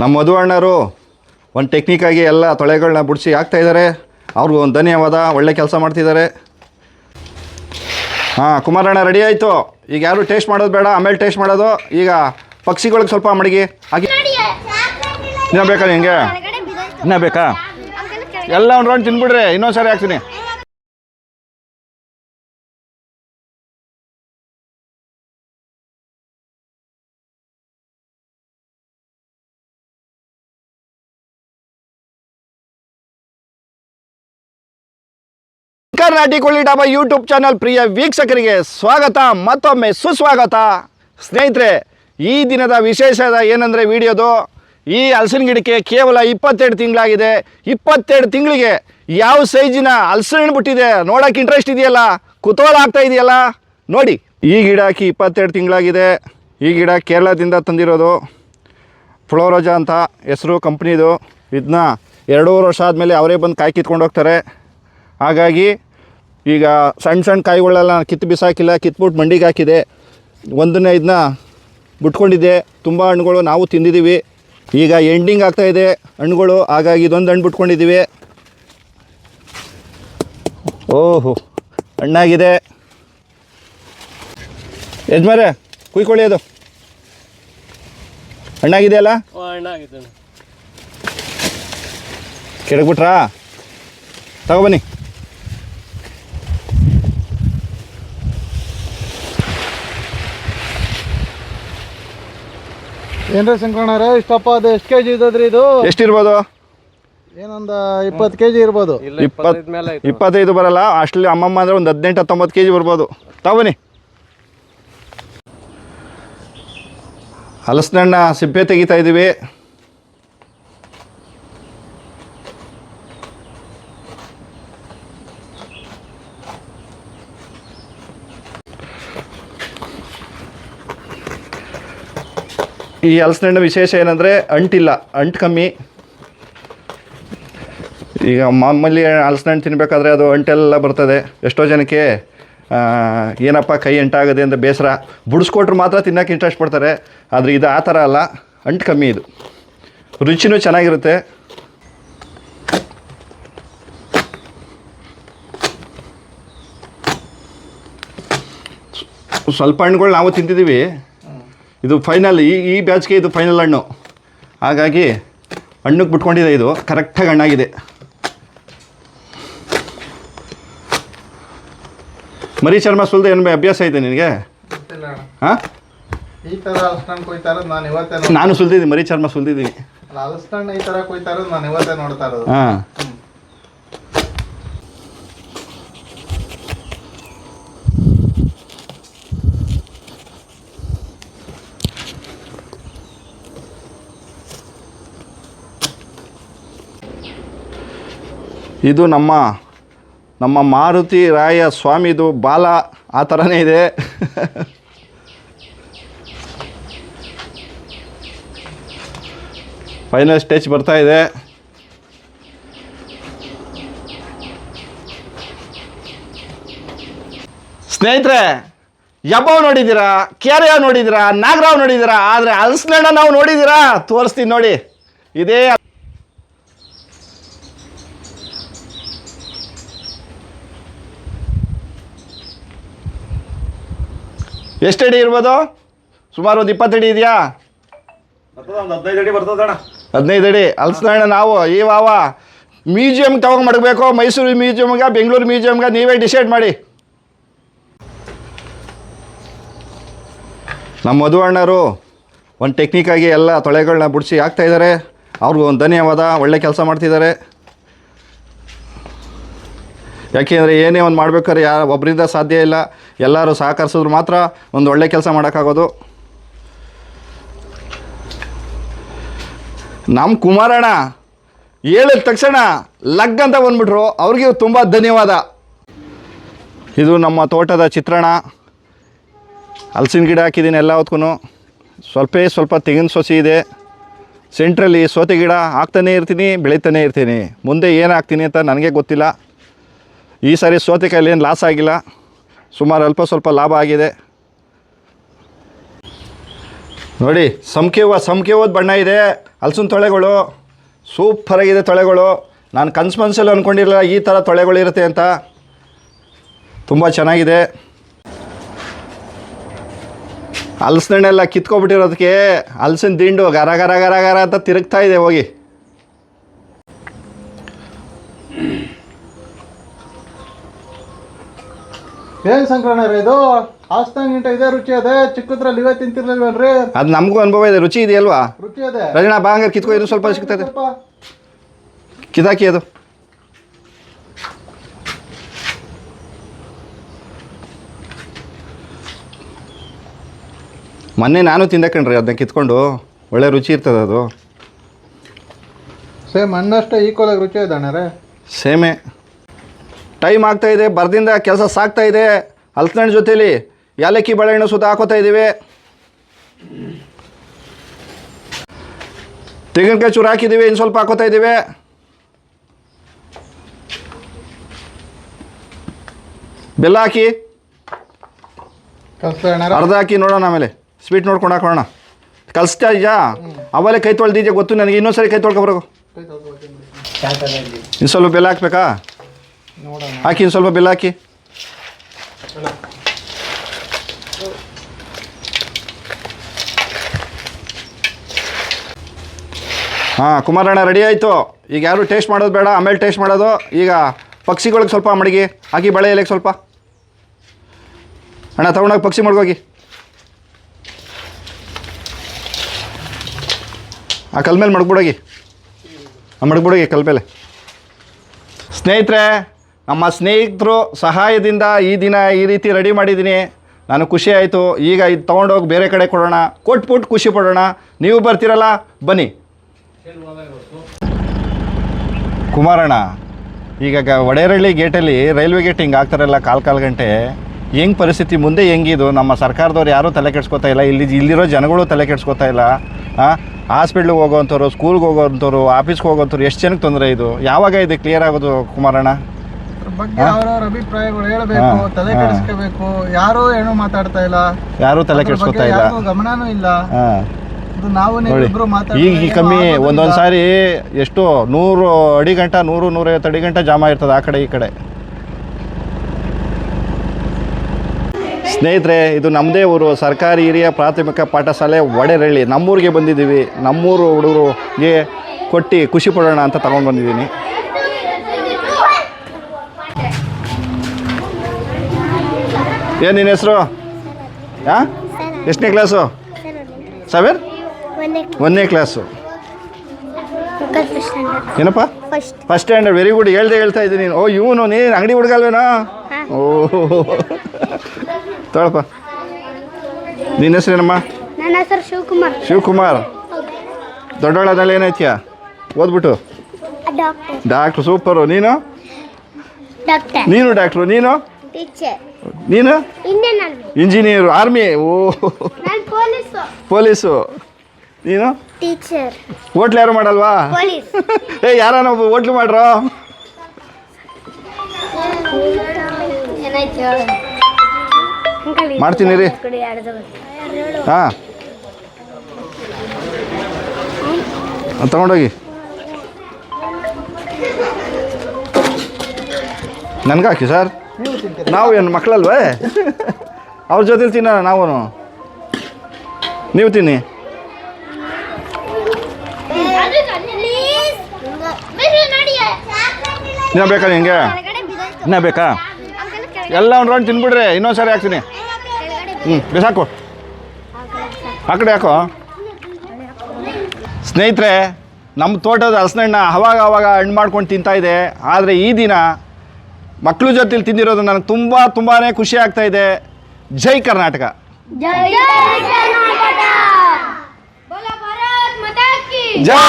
ನಮ್ಮ ಮಧು ಅಣ್ಣರು ಒಂದು ಟೆಕ್ನಿಕ್ಕಾಗಿ ಎಲ್ಲ ತೊಳೆಗಳನ್ನ ಬಿಡಿಸಿ ಹಾಕ್ತಾಯಿದ್ದಾರೆ. ಅವ್ರಿಗೂ ಒಂದು ಧನ್ಯವಾದ, ಒಳ್ಳೆ ಕೆಲಸ ಮಾಡ್ತಿದ್ದಾರೆ. ಹಾಂ, ಕುಮಾರಣ್ಣ ರೆಡಿ ಆಯಿತು. ಈಗ ಯಾರು ಟೇಸ್ಟ್ ಮಾಡೋದು ಬೇಡ, ಆಮೇಲೆ ಟೇಸ್ಟ್ ಮಾಡೋದು. ಈಗ ಪಕ್ಷಿಗಳಿಗೆ ಸ್ವಲ್ಪ ಮಡಗಿ ಹಾಕಿ. ಇನ್ನೂ ಬೇಕಾ ನಿಮಗೆ? ಇನ್ನೂ ಬೇಕಾ? ಎಲ್ಲ ಒಂದು ರೌಂಡ್ ತಿನ್ಬಿಡ್ರಿ, ಇನ್ನೊಂದು ಸಾರಿ ಹಾಕ್ತೀನಿ. ನಾಟಿ ಕೋಳಿ ಡಾಬಾ ಯೂಟ್ಯೂಬ್ ಚಾನಲ್ ಪ್ರಿಯ ವೀಕ್ಷಕರಿಗೆ ಸ್ವಾಗತ, ಮತ್ತೊಮ್ಮೆ ಸುಸ್ವಾಗತ. ಸ್ನೇಹಿತರೆ, ಈ ದಿನದ ವಿಶೇಷ ಏನಂದರೆ ವಿಡಿಯೋದು, ಈ ಹಲಸಿನ ಗಿಡಕ್ಕೆ ಕೇವಲ 22 ತಿಂಗಳಾಗಿದೆ. 22 ತಿಂಗಳಿಗೆ ಯಾವ ಸೈಜಿನ ಹಲಸಿನ ಹಣ್ಣು ಬಿಟ್ಟಿದೆ ನೋಡೋಕೆ ಇಂಟ್ರೆಸ್ಟ್ ಇದೆಯಲ್ಲ, ಕುತೂಹಲ ಆಗ್ತಾ ಇದೆಯಲ್ಲ. ನೋಡಿ, ಈ ಗಿಡ ಹಾಕಿ 22 ತಿಂಗಳಾಗಿದೆ. ಈ ಗಿಡ ಕೇರಳದಿಂದ ತಂದಿರೋದು, ಫ್ಲೋರೋಜಾ ಅಂತ ಹೆಸರು ಕಂಪ್ನಿದು. ಇದನ್ನ 2.5 ವರ್ಷ ಆದಮೇಲೆ ಅವರೇ ಬಂದು ಕಾಯಿ ಕಿತ್ಕೊಂಡು ಹೋಗ್ತಾರೆ. ಹಾಗಾಗಿ ಈಗ ಸಣ್ಣ ಸಣ್ಣ ಕಾಯಿಗಳೆಲ್ಲ ಕಿತ್ತು ಬಿಸಾಕಿಲ್ಲ, ಕಿತ್ಬಿಟ್ಟು ಮಂಡಿಗೆ ಹಾಕಿದೆ. ಒಂದನ್ನೇ ಇದನ್ನ ಬಿಟ್ಕೊಂಡಿದ್ದೆ. ತುಂಬ ಹಣ್ಣುಗಳು ನಾವು ತಿಂದಿದ್ದೀವಿ. ಈಗ ಎಂಡಿಂಗ್ ಆಗ್ತಾಯಿದೆ ಹಣ್ಣುಗಳು, ಹಾಗಾಗಿ ಇದೊಂದು ಹಣ್ಣು ಬಿಟ್ಕೊಂಡಿದ್ದೀವಿ. ಓಹೋ, ಹಣ್ಣಾಗಿದೆ. ಯಜಮಾರೆ ಕುಯ್ಕೊಳ್ಳಿ, ಅದು ಹಣ್ಣಾಗಿದೆಯಲ್ಲ? ಕೆಡಗ್ಬಿಟ್ರಾ? ತಗೊಬನ್ನಿ. ಏನ್ರಿ ಶಂಕರಣ್ಣವ್ರೆ, ಇಷ್ಟಪ್ಪ ಅದು ಎಷ್ಟು ಕೆಜಿ ಇದ್ದದ್ರಿ ಇದು? ಎಷ್ಟಿರ್ಬೋದು? ಏನೊಂದು 20 ಕೆಜಿ ಇರ್ಬೋದು. 25 ಬರಲ್ಲ, ಅಷ್ಟಲ್ಲಿ ಅಮ್ಮಮ್ಮ ಅಂದರೆ ಒಂದು 18-19 ಕೆಜಿ ಬರ್ಬೋದು. ತಗೊಬನ್ನಿ. ಹಲಸಿನ ಹಣ್ಣ ಸಿಪ್ಪೆ ತೆಗಿತಾ ಇದ್ದೀವಿ. ಈ ಹಲಸಿನ ಹಣ್ಣು ವಿಶೇಷ ಏನಂದರೆ ಅಂಟಿಲ್ಲ, ಅಂಟು ಕಮ್ಮಿ. ಈಗ ಮಾಮೂಲಿ ಹಲಸಿನ ಹಣ್ಣು ತಿನ್ನಬೇಕಾದ್ರೆ ಅದು ಅಂಟೆಲ್ಲ ಬರ್ತದೆ. ಎಷ್ಟೋ ಜನಕ್ಕೆ ಏನಪ್ಪ ಕೈ ಅಂಟಾಗದೆ ಅಂತ ಬೇಸರ, ಬುಡಿಸ್ಕೊಟ್ರು ಮಾತ್ರ ತಿನ್ನೋಕೆ ಇಂಟ್ರೆಸ್ಟ್ ಪಡ್ತಾರೆ. ಆದರೆ ಇದು ಆ ಥರ ಅಲ್ಲ, ಅಂಟು ಕಮ್ಮಿ. ಇದು ರುಚಿನೂ ಚೆನ್ನಾಗಿರುತ್ತೆ. ಸ್ವಲ್ಪ ಹಣ್ಣುಗಳು ನಾವು ತಿಂತಿದ್ದೀವಿ. ಇದು ಫೈನಲ್, ಈ ಬ್ಯಾಚ್ಗೆ ಇದು ಫೈನಲ್ ಹಣ್ಣು. ಹಾಗಾಗಿ ಹಣ್ಣಕ್ಕೆ ಬಿಟ್ಕೊಂಡಿದೆ. ಇದು ಕರೆಕ್ಟಾಗಿ ಹಣ್ಣಾಗಿದೆ. ಮರಿ ಚರ್ಮ ಸುಲಿದು ಏನು ಅಭ್ಯಾಸ ಇದೆ ನಿನಗೆ? ಹಾಂ, ಈ ಥರ ಹಲಸಿನ ಕೊಯ್ತಾರ ನಾನು ಇವತ್ತೇ ನಾನು ಸುಲಿದಿದ್ದೀನಿ, ಮರಿ ಚರ್ಮ ಸುಲಿದಿದ್ದೀನಿ. ಹಲಸಿನ ಈ ಥರ ಕೊಯ್ತಾರ ನಾನು ಇವತ್ತೇ ನೋಡ್ತಾ ಇರೋದು. ಹಾಂ, ಇದು ನಮ್ಮ ಮಾರುತಿ ರಾಯ ಸ್ವಾಮಿದು ಬಾಲ, ಆ ಥರನೇ ಇದೆ. ಫೈನಲ್ ಸ್ಟೇಜ್ ಬರ್ತಾ ಇದೆ. ಸ್ನೇಹಿತರೆ, ಯಬ್ಬವ್ ನೋಡಿದ್ದೀರಾ, ಕೆರೆಯಾವ್ ನೋಡಿದ್ದೀರಾ, ನಾಗರಾವ್ ನೋಡಿದ್ದೀರಾ, ಆದರೆ ಹಲಸಿನ ಹಣ್ಣು ನಾವು ನೋಡಿದ್ದೀರಾ? ತೋರಿಸ್ತೀನಿ ನೋಡಿ. ಇದೇ ಎಷ್ಟು ಅಡಿ ಇರ್ಬೋದು? ಸುಮಾರು ಒಂದು 20 ಅಡಿ ಇದೆಯಾ? ಒಂದು 15 ಅಡಿ ಬರ್ತದಣ್ಣ. 15 ಅಡಿ ಹಲಸಿನ ಹಣ್ಣು ನಾವು ಇವಾವ ಮ್ಯೂಸಿಯಮ್ಗೆ ತಗೊಂಡು ಮಡಗಬೇಕು. ಮೈಸೂರು ಮ್ಯೂಸಿಯಮ್ಗೆ, ಬೆಂಗಳೂರು ಮ್ಯೂಸಿಯಮ್ಗೆ, ನೀವೇ ಡಿಸೈಡ್ ಮಾಡಿ. ನಮ್ಮ ಮಧು ಅಣ್ಣರು ಒಂದು ಟೆಕ್ನಿಕ್ಕಾಗಿ ಎಲ್ಲ ತೊಳೆಗಳನ್ನ ಬಿಡಿಸಿ ಹಾಕ್ತಾಯಿದ್ದಾರೆ. ಅವ್ರಿಗೂ ಒಂದು ಧನ್ಯವಾದ, ಒಳ್ಳೆ ಕೆಲಸ ಮಾಡ್ತಿದ್ದಾರೆ. ಯಾಕೆಂದರೆ ಏನೇ ಒಂದು ಮಾಡ್ಬೇಕಾದ್ರೆ ಒಬ್ಬರಿಂದ ಸಾಧ್ಯ ಇಲ್ಲ, ಎಲ್ಲರೂ ಸಹಕರಿಸಿದ್ರು ಮಾತ್ರ ಒಂದು ಒಳ್ಳೆ ಕೆಲಸ ಮಾಡೋಕ್ಕಾಗೋದು. ನಮ್ಮ ಕುಮಾರಣ್ಣ ಹೇಳಿದ ತಕ್ಷಣ ಲಗ್ ಅಂತ ಬಂದ್ಬಿಟ್ರು, ಅವ್ರಿಗೆ ತುಂಬ ಧನ್ಯವಾದ. ಇದು ನಮ್ಮ ತೋಟದ ಚಿತ್ರಣ. ಹಲಸಿನ ಗಿಡ ಹಾಕಿದ್ದೀನಿ ಎಲ್ಲ ಹೊತ್ಗೂ. ಸ್ವಲ್ಪ ತೆಂಗಿನ ಸೊಸಿ ಇದೆ. ಸೆಂಟ್ರಲ್ಲಿ ಸೋತೆ ಗಿಡ ಹಾಕ್ತಾನೇ ಇರ್ತೀನಿ, ಬೆಳೀತಾನೆ ಇರ್ತೀನಿ. ಮುಂದೆ ಏನು ಹಾಕ್ತೀನಿ ಅಂತ ನನಗೆ ಗೊತ್ತಿಲ್ಲ. ಈ ಸಾರಿ ಸೌತೆಕಾಯಲ್ಲಿ ಏನು ಲಾಸ್ ಆಗಿಲ್ಲ, ಸುಮಾರು ಅಲ್ಪ ಸ್ವಲ್ಪ ಲಾಭ ಆಗಿದೆ. ನೋಡಿ, ಸಂಖ್ಯೆ ಹೋದ ಬಣ್ಣ ಇದೆ. ಹಲಸಿನ ತೊಳೆಗಳು ಸೂಪರಾಗಿದೆ. ತೊಳೆಗಳು ನಾನು ಕನ್ಸಲ್ಲಿ ಅಂದ್ಕೊಂಡಿರಲಿಲ್ಲ ಈ ಥರ ತೊಳೆಗಳಿರುತ್ತೆ ಅಂತ. ತುಂಬ ಚೆನ್ನಾಗಿದೆ. ಹಲಸಿನಣ್ಣೆಲ್ಲ ಕಿತ್ಕೊಬಿಟ್ಟಿರೋದಕ್ಕೆ ಹಲಸಿನ ದಿಂಡು ಗರ ಗರ ಗರ ಗರ ಅಂತ ತಿರುಗ್ತಾ ಇದೆ ಹೋಗಿ. ಏನ್ ಸಂಕ್ರಮಣ ಇದು ಹಾಸ್ತಾಗಿಂಟ ಇದೇ ರುಚಿ ಅದೇ, ಚಿಕ್ಕದ್ರಲ್ಲಿ ಇವೇ ತಿಂತಿರ್ಲಿಲ್ವೇನ್ರಿ? ಅದು ನಮಗೂ ಅನುಭವ ಇದೆ, ರುಚಿ ಇದೆಯಲ್ವಾ? ರುಚಿ ಅದೇ. ರಜನಾ ಬಾ ಹಂಗಾರೆ ಕಿತ್ಕೊ, ಇದು ಸ್ವಲ್ಪ ಸಿಗ್ತದೆ, ಕಿದಾಕಿ ಅದು. ಮೊನ್ನೆ ನಾನು ತಿಂದೆ ಕಣ್ರಿ ಅದನ್ನ ಕಿತ್ಕೊಂಡು, ಒಳ್ಳೆ ರುಚಿ ಇರ್ತದೆ ಅದು. ಸೇಮ್ ಹಣ್ಣಷ್ಟೇ ಈಕ್ವಲ್ ಆಗಿ ರುಚಿ ಇದೆ ಅಣ್ಣರೇ. ಸೇಮೆ. ಟೈಮ್ ಆಗ್ತಾಯಿದೆ, ಬರ್ದಿಂದ ಕೆಲಸ ಸಾಕ್ತಾ ಇದೆ. ಹಲಸಿನಣ್ಣು ಜೊತೇಲಿ ಏಲಕ್ಕಿ ಬಾಳೆಹಣ್ಣು ಸುತ್ತ ಹಾಕೋತಾ ಇದ್ದೀವಿ. ತೆಂಗಿನಕಾಯಿ ಚೂರು ಹಾಕಿದ್ದೀವಿ, ಇನ್ನು ಸ್ವಲ್ಪ ಹಾಕೋತಾ ಇದ್ದೀವಿ. ಬೆಲ್ಲ ಹಾಕಿ ಕಲ್ಸ್ತಾ ಅಣ್ಣಾರ? ಅರ್ಧ ಹಾಕಿ ನೋಡೋಣ, ಆಮೇಲೆ ಸ್ವೀಟ್ ನೋಡ್ಕೊಂಡು ಹಾಕೋಣ. ಕಲಿಸ್ತಾ ಇದೆಯಾ? ಅವಲೇ ಕೈ ತೊಳೆದಿದ್ಯಾ ಗೊತ್ತು ನನಗೆ, ಇನ್ನೊಂದು ಸರಿ ಕೈ ತೊಳ್ಕೊಬರೋದು. ಇನ್ನು ಸ್ವಲ್ಪ ಬೆಲ್ಲ ಹಾಕ್ಬೇಕಾ? ಹಾಕಿ, ಇನ್ನು ಸ್ವಲ್ಪ ಬೆಲ್ಲ ಹಾಕಿ. ಹಾಂ, ಕುಮಾರಣ್ಣ ರೆಡಿ ಆಯಿತು. ಈಗ ಯಾರು ಟೇಸ್ಟ್ ಮಾಡೋದು ಬೇಡ, ಆಮೇಲೆ ಟೇಸ್ಟ್ ಮಾಡೋದು. ಈಗ ಪಕ್ಷಿಗಳಿಗೆ ಸ್ವಲ್ಪ ಮಡಗಿ ಹಾಕಿ, ಬಳೆ ಎಲೆಗೆ ಸ್ವಲ್ಪ. ಅಣ್ಣ ತಗೊಂಡೋಗಿ ಪಕ್ಷಿ ಮಡ್ಗೋಗಿ. ಆ ಕಲ್ ಮೇಲೆ ಮಡಗ್ಬಿಡೋಗಿ, ಮಡಗ್ಬಿಡೋಗಿ ಕಲ್ ಮೇಲೆ. ಸ್ನೇಹಿತರೆ, ನಮ್ಮ ಸ್ನೇಹಿತರು ಸಹಾಯದಿಂದ ಈ ದಿನ ಈ ರೀತಿ ರೆಡಿ ಮಾಡಿದ್ದೀನಿ. ನಾನು ಖುಷಿ ಆಯಿತು. ಈಗ ಇದು ತೊಗೊಂಡೋಗಿ ಬೇರೆ ಕಡೆ ಕೊಡೋಣ, ಕೊಟ್ಬಿಟ್ಟು ಖುಷಿ ಪಡೋಣ. ನೀವು ಬರ್ತೀರಲ್ಲ, ಬನ್ನಿ. ಕುಮಾರಣ್ಣ, ಈಗ ಒಡೆರಳ್ಳಿ ಗೇಟಲ್ಲಿ ರೈಲ್ವೆ ಗೇಟ್ ಹಿಂಗೆ ಆಗ್ತಾರಲ್ಲ ಕಾಲು ಗಂಟೆ, ಹೆಂಗೆ ಪರಿಸ್ಥಿತಿ ಮುಂದೆ ಹೆಂಗಿದು? ನಮ್ಮ ಸರ್ಕಾರದವ್ರು ಯಾರೂ ತಲೆ ಕೆಡ್ಸ್ಕೊತಾ ಇಲ್ಲ, ಇಲ್ಲಿರೋ ಜನಗಳು ತಲೆ ಕೆಡ್ಸ್ಕೊತಾ ಇಲ್ಲ. ಹಾಸ್ಪಿಟ್ಲಿಗೆ ಹೋಗೋವಂಥವ್ರು, ಸ್ಕೂಲ್ಗೆ ಹೋಗೋವಂಥವ್ರು, ಆಫೀಸ್ಗೆ ಹೋಗೋವಂಥವ್ರು, ಎಷ್ಟು ಜನಕ್ಕೆ ತೊಂದರೆ ಇದು? ಯಾವಾಗ ಇದು ಕ್ಲಿಯರ್ ಆಗೋದು ಕುಮಾರಣ್ಣ? ಬಗ್ಗೆ ಅವ್ರವ್ರ ಅಭಿಪ್ರಾಯಗಳು ಹೇಳಬೇಕು, ತಲೆ ಕೆಡಿಸ್ಕೋಬೇಕು. ಯಾರು ಏನೂ ಮಾತಾಡ್ತಾ ಇಲ್ಲ, ಯಾರೂ ತಲೆ ಕೆಡ್ಸ್ಕೊತಾ ಇಲ್ಲ, ಗಮನನೂ ಇಲ್ಲ. ನಾವು ಈಗ ಕಮ್ಮಿ ಒಂದೊಂದು ಸಾರಿ ಎಷ್ಟು 100 ಅಡಿ ಗಂಟ 100-150 ಅಡಿ ಗಂಟ ಜಾಮ ಇರ್ತದೆ ಆ ಕಡೆ ಈ ಕಡೆ. ಸ್ನೇಹಿತರೆ, ಇದು ನಮ್ಮದೇ ಊರು, ಸರ್ಕಾರಿ ಹಿರಿಯ ಪ್ರಾಥಮಿಕ ಪಾಠಶಾಲೆ ಒಡೆರಳ್ಳಿ. ನಮ್ಮೂರಿಗೆ ಬಂದಿದ್ದೀವಿ. ನಮ್ಮೂರು ಹುಡುಗರಿಗೆ ಕೊಟ್ಟು ಖುಷಿ ಪಡೋಣ ಅಂತ ತಗೊಂಡು ಬಂದಿದ್ದೀನಿ. ಏನು ನಿನ್ನ ಹೆಸರು? ಹಾಂ, ಎಷ್ಟನೇ ಕ್ಲಾಸು? 7? 1ನೇ ಕ್ಲಾಸು. ಏನಪ್ಪ? First standard. Very good. ಹೇಳ್ತಾ ಇದ್ದೀನಿ ನೀನು. ಓ, ಇವನು ನೀನು ಅಂಗಡಿ ಹುಡುಗಲ್ವೇನೋ? ಓಹ್, ತೊಳಪ್ಪ. ನಿನ್ನ ಹೆಸರೇನಮ್ಮ? ನನ್ನ ಹೆಸರು ಶಿವಕುಮಾರ್. ಶಿವಕುಮಾರ್. ದೊಡ್ಡವಳದಲ್ಲಿ ಏನೈತಿಯಾ ಓದ್ಬಿಟ್ಟು? ಡಾಕ್ಟ್ರು. ಸೂಪರು. ನೀನು? ನೀನು ಡಾಕ್ಟ್ರು. ನೀನು? ನೀನು ಇಂಜಿನಿಯರು, ಆರ್ಮಿ. ಓ, ಪೊಲೀಸು. ನೀನು? ಟೀಚರ್. ಹೋಟ್ಲು ಯಾರು ಮಾಡಲ್ವಾ? ಯಾರನ್ನ ಹೋಟ್ಲು ಮಾಡ್ರೋ? ಮಾಡ್ತೀನಿ ರೀ. ಹಾಂ, ತಗೊಂಡೋಗಿ ನನಗೆ ಹಾಕಿ ಸರ್. ನಾವು ಏನು ಮಕ್ಕಳಲ್ವೇ? ಅವ್ರ ಜೊತೆಲಿ ತಿನ್ನೋಣ ನಾವು. ನೀವು ತಿನ್ನಿ. ಇನ್ನೂ ಬೇಕಾ ನಿಮಗೆ? ಇನ್ನೂ ಬೇಕಾ? ಎಲ್ಲ ಒಂದು ರೌಂಡ್ ತಿನ್ಬಿಡ್ರಿ, ಇನ್ನೊಂದು ಸಾರಿ ಹಾಕ್ತೀನಿ. ಬಿಸಾಕು, ಆ ಕಡೆ ಹಾಕೋ. ಸ್ನೇಹಿತರೆ, ನಮ್ಮ ತೋಟದ ಹಲಸಿನಣ್ಣ ಅವಾಗ ಹಣ್ಣು ಮಾಡ್ಕೊಂಡು ತಿಂತಾ ಇದೆ. ಆದರೆ ಈ ದಿನ ಮಕ್ಕಳ ಜೊತೆಲಿ ತಿಂದಿರೋದು ನನಗೆ ತುಂಬಾ ಖುಷಿ ಆಗ್ತಾ ಇದೆ. ಜೈ ಕರ್ನಾಟಕ. ಜೈ